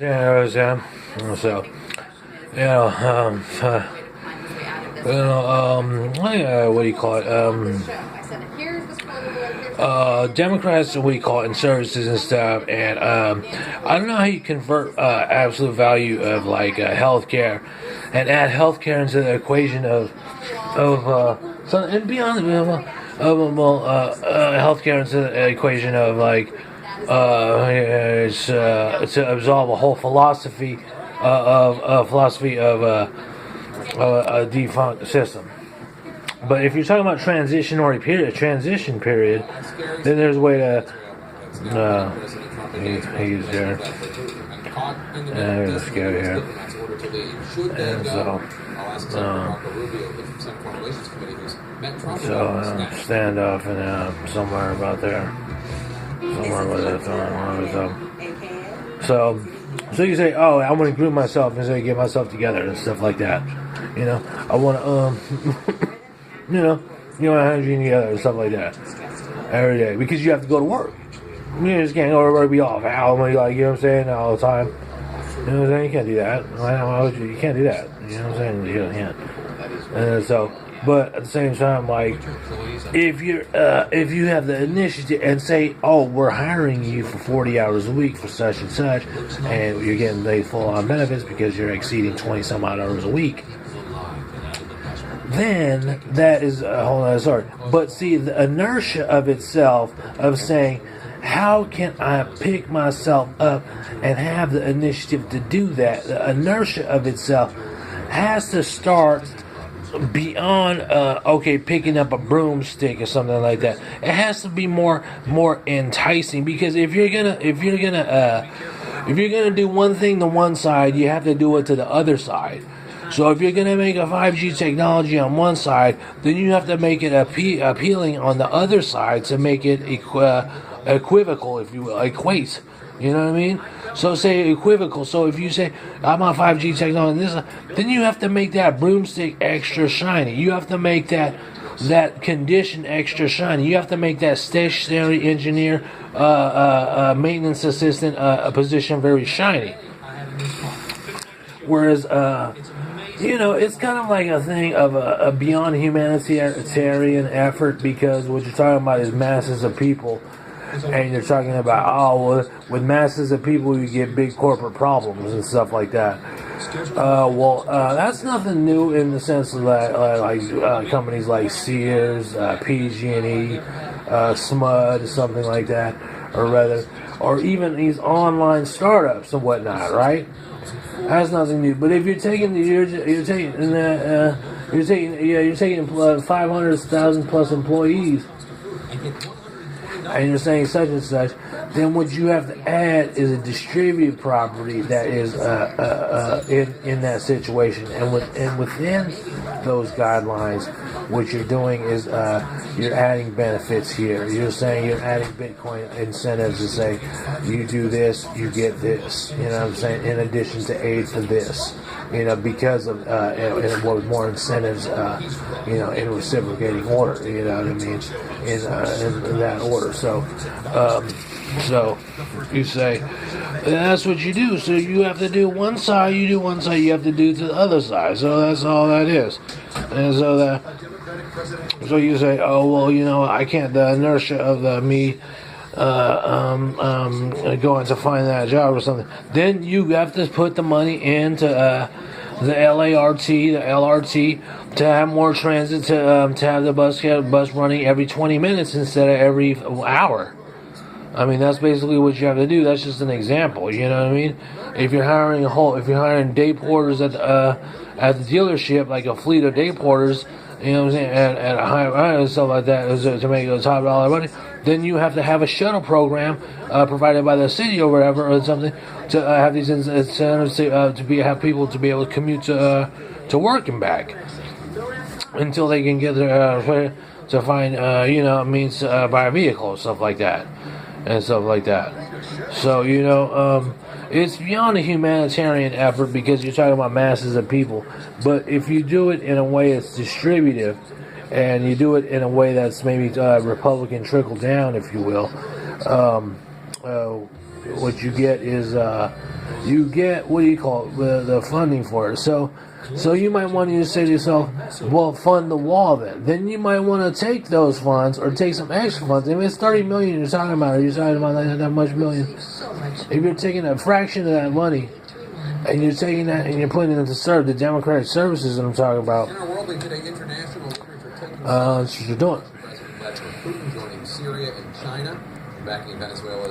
Yeah, it was, so, you know, what do you call it? Democrats, what do you call it, in services and stuff, and I don't know how you convert absolute value of like healthcare and add healthcare into the equation and beyond healthcare into the equation of like to absolve a whole philosophy of a defunct system. But if you're talking about transition period, then there's a way to. He's there. And let's go here. And standoff and somewhere about there. Somewhere with that. So you say, oh, I want to group myself and say get myself together and stuff like that. You know, I want to you hygiene together and stuff like that every day because you have to go to work. You just can't go to work, be off. Like, you know what I'm saying, all the time. You know what I'm saying? You can't do that. You can't do that. You know what I'm saying? You can't. And so, but at the same time, like, if you have the initiative and say, oh, we're hiring you for 40 hours a week for such and such, and you're getting paid full on benefits because you're exceeding 20 some odd hours a week, then that is a whole other story. But see, the inertia of itself, of saying, how can I pick myself up and have the initiative to do that? The inertia of itself has to start beyond picking up a broomstick or something like that. It has to be more enticing, because if you're gonna do one thing to one side, you have to do it to the other side. So if you're going to make a 5G technology on one side, then you have to make it appealing on the other side to make it equivocal, if you will, equate. You know what I mean? So say equivocal. So if you say, I'm on 5G technology, then you have to make that broomstick extra shiny. You have to make that condition extra shiny. You have to make that stationary engineer, maintenance assistant position very shiny. Whereas, it's kind of like a thing of a beyond humanitarian effort, because what you're talking about is masses of people, and you're talking about, with masses of people you get big corporate problems and stuff like that. That's nothing new in the sense of that, companies like Sears, PG&E, SMUD, something like that, or even these online startups and whatnot, right? That's nothing new. But if you're taking 500,000 plus employees, and you're saying such and such, then what you have to add is a distributed property that is in that situation, and within those guidelines, what you're doing is you're adding benefits here. You're saying you're adding Bitcoin incentives to say, you do this, you get this. You know what I'm saying? In addition to aid for this. Because of more incentives, in reciprocating order. You know what I mean? In that order. So you say that's what you do. So you have to do one side. You do one side. You have to do to the other side. So that's all that is. And so you say, I can't. The inertia of me going to find that job or something. Then you have to put the money into the LRT, to have more transit, to have the bus running every 20 minutes instead of every hour. I mean, that's basically what you have to do. That's just an example. You know what I mean? If you're hiring day porters at the dealership, like a fleet of day porters, you know what I'm saying, at a high and stuff like that, to make the top dollar money, then you have to have a shuttle program provided by the city or whatever or something to have these incentives to have people to be able to commute to work and back until they can get their to find means buy a vehicle or stuff like that and stuff like that. So it's beyond a humanitarian effort, because you're talking about masses of people. But if you do it in a way that's distributive, and you do it in a way that's maybe Republican trickle down, if you will, what you get is you get, what do you call it, the funding for it. So you might want to say to yourself, well, fund the wall then. Then you might want to take those funds or take some extra funds. If it's $30 million you're talking about, or you're talking about like that much million, if you're taking a fraction of that money and you're taking that and you're putting it into serve the democratic services that I'm talking about, that's what you're doing. President Vladimir Putin joining Syria and China, backing Venezuela's